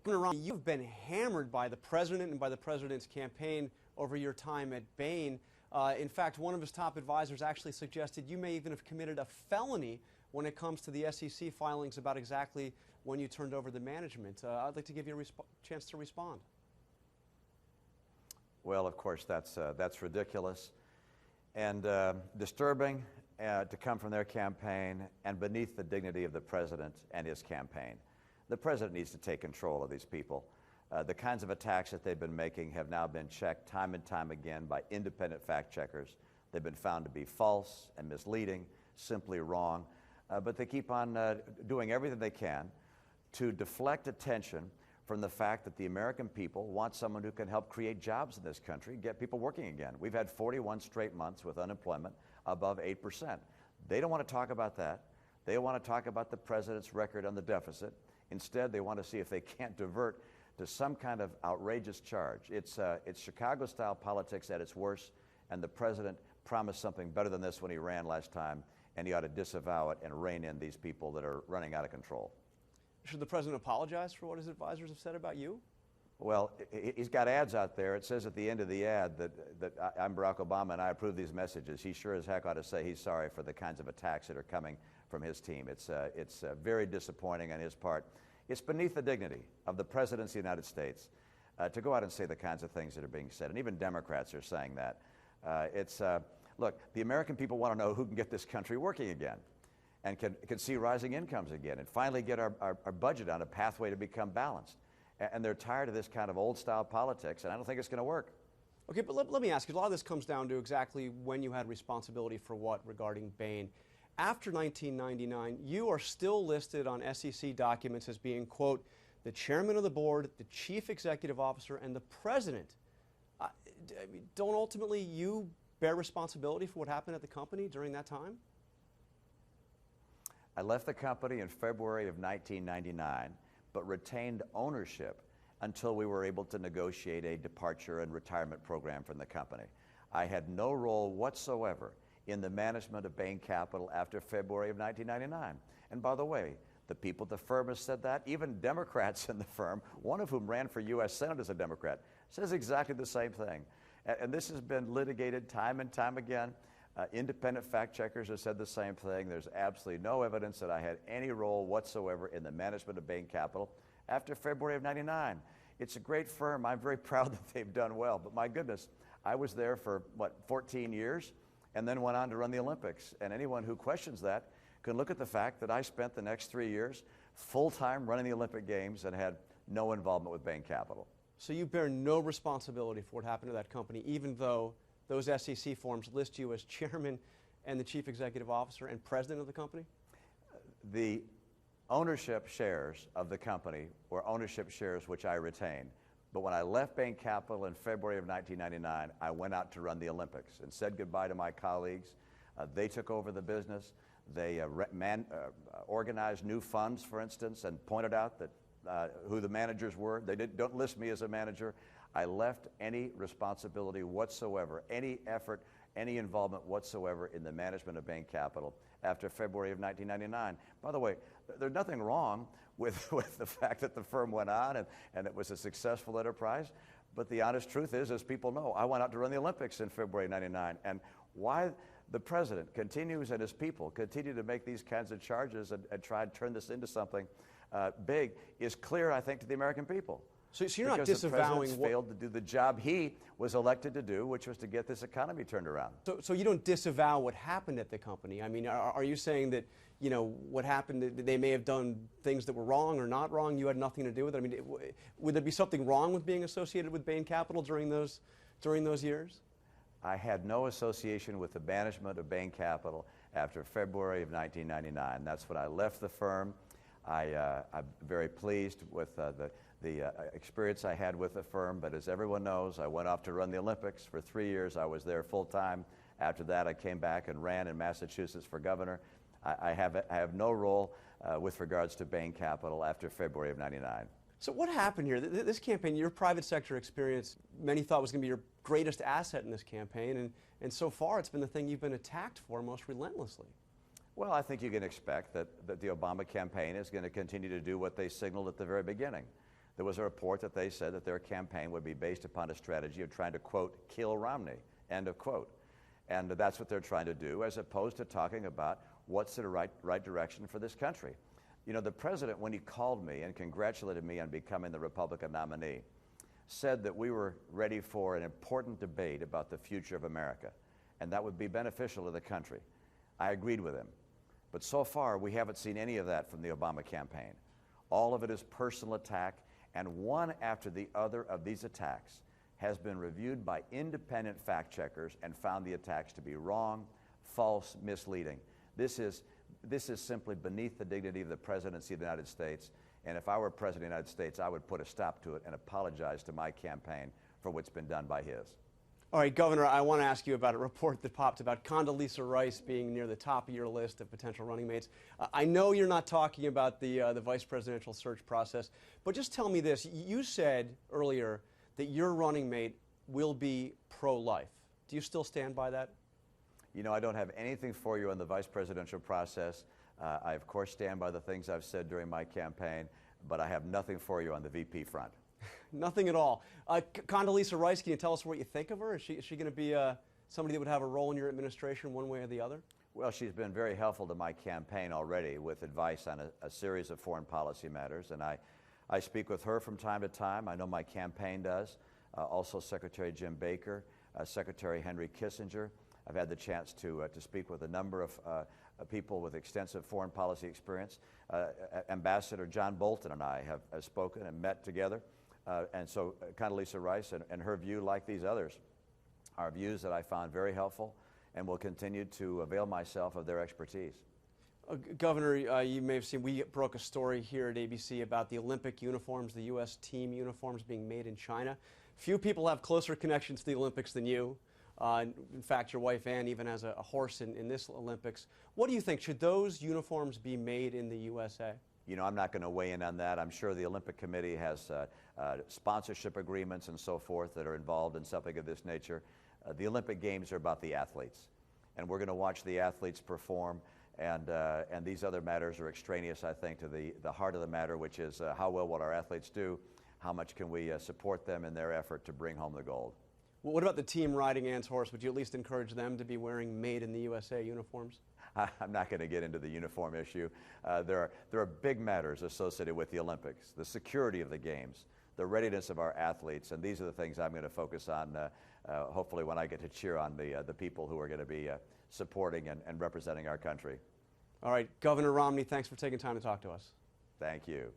Governor Romney, you've been hammered by the president and by the president's campaign over your time at Bain. In fact, one of his top advisors actually suggested you may even have committed a felony when it comes to the SEC filings about exactly when you turned over the management. I'd like to give you a chance to respond. Well, of course, that's ridiculous and disturbing to come from their campaign and beneath the dignity of the president and his campaign. The president needs to take control of these people. The kinds of attacks that they've been making have now been checked time and time again by independent fact checkers. They've been found to be false and misleading, simply wrong, but they keep on doing everything they can to deflect attention from the fact that the American people want someone who can help create jobs in this country, get people working again. We've had 41 straight months with unemployment above 8%. They don't want to talk about that. They want to talk about the president's record on the deficit. Instead, they want to see if they can't divert to some kind of outrageous charge. It's Chicago-style politics at its worst, and the president promised something better than this when he ran last time, and he ought to disavow it and rein in these people that are running out of control. Should the president apologize for what his advisors have said about you? Well, he's got ads out there. It says at the end of the ad that I'm Barack Obama and I approve these messages. He sure as heck ought to say he's sorry for the kinds of attacks that are coming from his team. It's very disappointing on his part. It's beneath the dignity of the President of the United States to go out and say the kinds of things that are being said, and even Democrats are saying that. Look, the American people want to know who can get this country working again and can see rising incomes again and finally get our budget on a pathway to become balanced. And they're tired of this kind of old-style politics, and I don't think it's going to work. Okay, but let me ask you, a lot of this comes down to exactly when you had responsibility for what regarding Bain. After 1999, you are still listed on SEC documents as being, quote, the chairman of the board, the chief executive officer, and the president. Don't ultimately you bear responsibility for what happened at the company during that time? I left the company in February of 1999, but retained ownership until we were able to negotiate a departure and retirement program from the company. I had no role whatsoever in the management of Bain Capital after February of 1999. And by the way, the people at the firm have said that. Even Democrats in the firm, one of whom ran for U.S. Senate as a Democrat, says exactly the same thing. And this has been litigated time and time again. Independent fact checkers have said the same thing. There's absolutely no evidence that I had any role whatsoever in the management of Bain Capital after February of '99. It's a great firm. I'm very proud that they've done well. But my goodness, I was there for, 14 years and then went on to run the Olympics. And anyone who questions that can look at the fact that I spent the next 3 years full-time running the Olympic Games and had no involvement with Bain Capital. So you bear no responsibility for what happened to that company, even though those SEC forms list you as chairman and the chief executive officer and president of the company? The ownership shares of the company were ownership shares which I retained. But when I left Bain Capital in February of 1999, I went out to run the Olympics and said goodbye to my colleagues. They took over the business. They organized new funds, for instance, and pointed out that who the managers were. They don't list me as a manager. I left any responsibility whatsoever, any effort, any involvement whatsoever in the management of Bain Capital after February of 1999. By the way, there's nothing wrong with the fact that the firm went on and it was a successful enterprise, but the honest truth is, as people know, I went out to run the Olympics in February 99, and why the president continues and his people continue to make these kinds of charges and try to turn this into something big is clear, I think, to the American people. So you're not disavowing because the president failed to do the job he was elected to do, which was to get this economy turned around. So you don't disavow what happened at the company? I mean, are you saying that, what happened, they may have done things that were wrong or not wrong, you had nothing to do with it? I mean, would there be something wrong with being associated with Bain Capital during those years? I had no association with the management of Bain Capital after February of 1999. That's when I left the firm. I'm very pleased with the experience I had with the firm, but as everyone knows, I went off to run the Olympics. For 3 years, I was there full-time. After that, I came back and ran in Massachusetts for governor. I have no role with regards to Bain Capital after February of '99. So what happened here? This campaign, your private sector experience, many thought was going to be your greatest asset in this campaign, and so far it's been the thing you've been attacked for most relentlessly. Well, I think you can expect that the Obama campaign is going to continue to do what they signaled at the very beginning. There was a report that they said that their campaign would be based upon a strategy of trying to, quote, kill Romney, end of quote. And that's what they're trying to do, as opposed to talking about what's the right direction for this country. You know, the president, when he called me and congratulated me on becoming the Republican nominee, said that we were ready for an important debate about the future of America, and that would be beneficial to the country. I agreed with him. But so far, we haven't seen any of that from the Obama campaign. All of it is personal attack, and one after the other of these attacks has been reviewed by independent fact checkers and found the attacks to be wrong, false, misleading. This is simply beneath the dignity of the presidency of the United States. And if I were president of the United States, I would put a stop to it and apologize to my campaign for what's been done by his. All right, Governor, I want to ask you about a report that popped about Condoleezza Rice being near the top of your list of potential running mates. I know you're not talking about the vice presidential search process, but just tell me this. You said earlier that your running mate will be pro-life. Do you still stand by that? You know, I don't have anything for you on the vice presidential process. I, of course, stand by the things I've said during my campaign, but I have nothing for you on the VP front. Nothing at all. Condoleezza Rice, can you tell us what you think of her? Is she going to be somebody that would have a role in your administration one way or the other? Well, she's been very helpful to my campaign already with advice on a series of foreign policy matters, and I speak with her from time to time. I know my campaign does. Also Secretary Jim Baker, Secretary Henry Kissinger. I've had the chance to speak with a number of people with extensive foreign policy experience. Ambassador John Bolton and I have spoken and met together. And so Condoleezza Rice and her view, like these others, are views that I found very helpful and will continue to avail myself of their expertise. Governor, you may have seen, we broke a story here at ABC about the Olympic uniforms, the U.S. team uniforms being made in China. Few people have closer connections to the Olympics than you. In fact, your wife Ann even has a horse in this Olympics. What do you think? Should those uniforms be made in the USA? You know, I'm not going to weigh in on that. I'm sure the Olympic Committee has sponsorship agreements and so forth that are involved in something of this nature. The Olympic Games are about the athletes, and we're going to watch the athletes perform, and these other matters are extraneous, I think, to the heart of the matter, which is how well will our athletes do, how much can we support them in their effort to bring home the gold. Well, what about the team riding Ann's horse? Would you at least encourage them to be wearing made in the USA uniforms? I'm not going to get into the uniform issue. There are big matters associated with the Olympics, the security of the games, the readiness of our athletes, and these are the things I'm going to focus on, hopefully when I get to cheer on the people who are going to be supporting and representing our country. All right, Governor Romney, thanks for taking time to talk to us. Thank you.